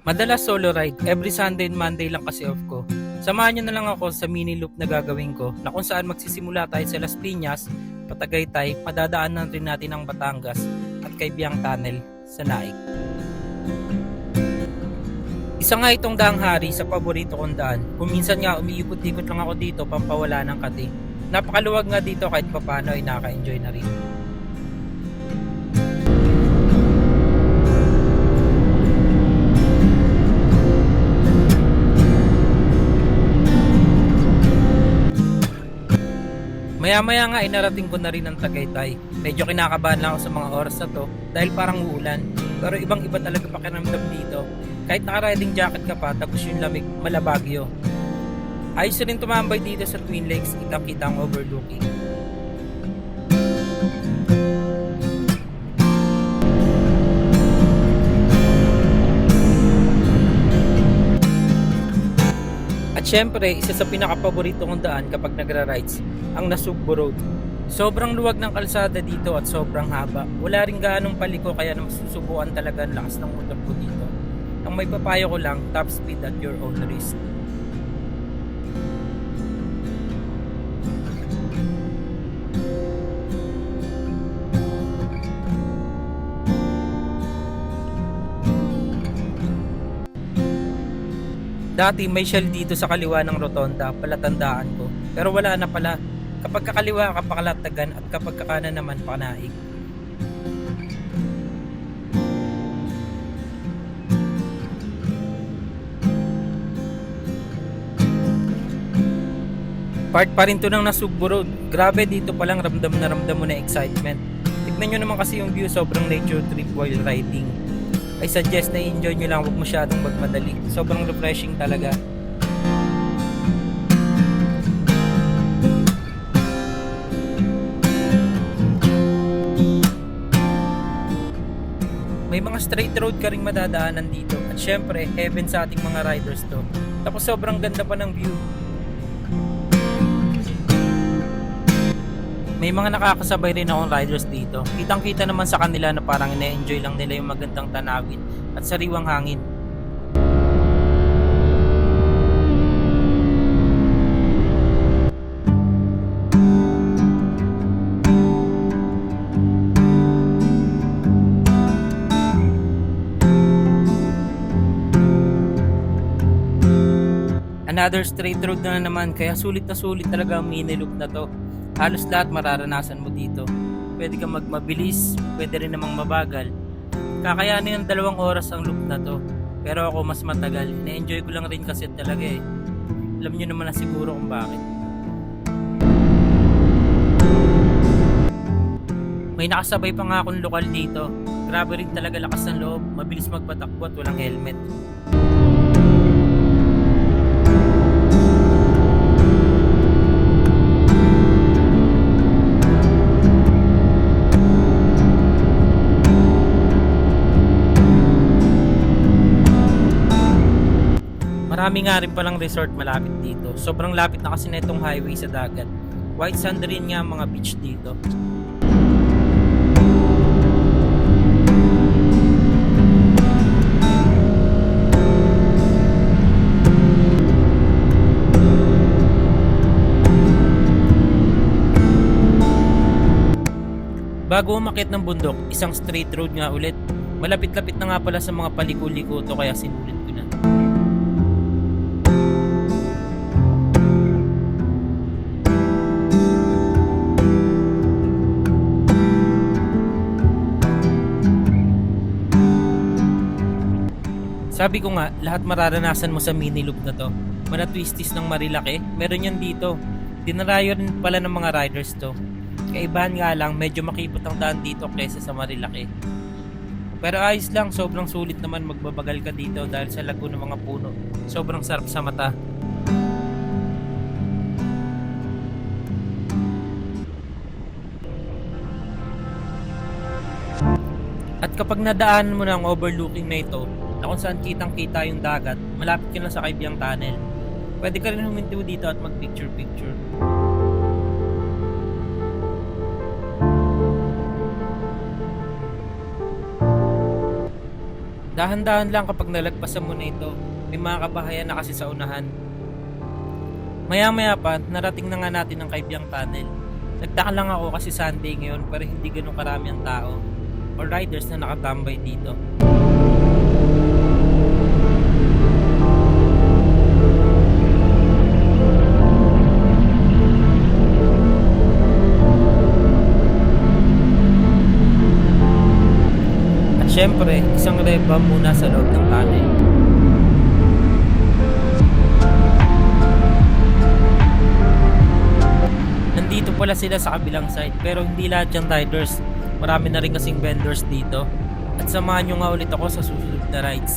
Madalas solo ride, every Sunday and Monday lang kasi off ko. Samahan nyo na lang ako sa mini loop na gagawin ko na kung saan magsisimula tayo sa Las Piñas, Patagaytay, madadaanan rin natin ang Batangas at Cabiang Tunnel sa Naik. Isa nga itong daang hari sa paborito kong daan. Kung minsan nga umiikot-ikot lang ako dito pampawala ng kati. Napakaluwag nga dito kahit papano ay nakaka-enjoy na rin. Maya-maya nga inarating ko na rin ang Tagaytay. Medyo kinakabahan lang ako sa mga oras na to dahil parang uulan. Pero ibang iba talaga pakiramdam dito. Kahit naka-riding jacket ka pa, tapos yung lamig, malabagyo. Ayos rin tumambay dito sa Twin Lakes, kitang-kita ang overlooking. At syempre, isa sa pinaka-paborito kong daan kapag nagra-rides, ang Nasugbo Road. Sobrang luwag ng kalsada dito at sobrang haba. Wala rin gaanong paliko kaya susubukan talaga ang lakas ng motor ko dito. Ang may papayo ko lang, top speed at your own risk. Dati may shell dito sa kaliwa ng rotonda, palatandaan ko. Pero wala na pala. Kapag kakaliwa ka pakalatagan at kapag kakanan naman panaig. Part pa rin to ng Nasugbo Road. Grabe dito palang ramdam na ramdam mo na excitement. Tignan nyo naman kasi yung view, sobrang nature trip while riding. I suggest na i-enjoy nyo lang, huwag masyadong magmadali. Sobrang refreshing talaga. May mga straight road ka ring madadaanan dito. At syempre, heaven sa ating mga riders to. Tapos sobrang ganda pa ng view. May mga nakakasabay rin akong riders dito. Kitang-kita naman sa kanila na parang ina-enjoy lang nila yung magandang tanawin at sariwang hangin. Another straight road na naman, kaya sulit na sulit talaga ang mini loop na to. Halos lahat mararanasan mo dito. Pwede kang magmabilis, pwede rin namang mabagal. Kakayanin ng 2 oras ang loop na to. Pero ako mas matagal. Na-enjoy ko lang rin kasi talaga eh. Alam nyo naman na siguro kung bakit. May nakasabay pa nga akong lokal dito. Grabe rin talaga lakas ng loob. Mabilis magpatakbo at walang helmet. Marami nga rin palang resort malapit dito. Sobrang lapit na kasi na itong highway sa dagat. White sand rin nga mga beach dito. Bago umakyat ng bundok, isang straight road nga ulit. Malapit-lapit na nga pala sa mga paliko-liko to kaya sinulit ko na. Sabi ko nga, lahat mararanasan mo sa mini loop na to. Mana twisties ng Marilake, meron yan dito. Dinarayo rin pala ng mga riders to. Kaibahan nga lang, medyo makipot ang daan dito kaysa sa Marilake. Pero ayos lang, sobrang sulit naman magbabagal ka dito dahil sa lago ng mga puno. Sobrang sarap sa mata. At kapag nadaanan mo na ang overlooking na ito, na kung saan kitang-kita yung dagat, malapit ka na sa Cabiang Tunnel. Pwede ka rin huminto dito at mag-picture-picture. Dahan-dahan lang kapag nalagpasan mo na ito. May mga kabahayan na kasi sa unahan. Maya-maya pa, narating na nga natin ang Kaibyang Tunnel. Nagtaka lang ako kasi Sunday ngayon pero hindi ganun karami ang tao or riders na nakatambay dito. At syempre, isang reba muna sa loob ng tunnel. Nandito pala sila sa kabilang side pero hindi lahat yung riders. Marami na rin kasing vendors dito. At samahan nyo nga ulit ako sa susunod na rides.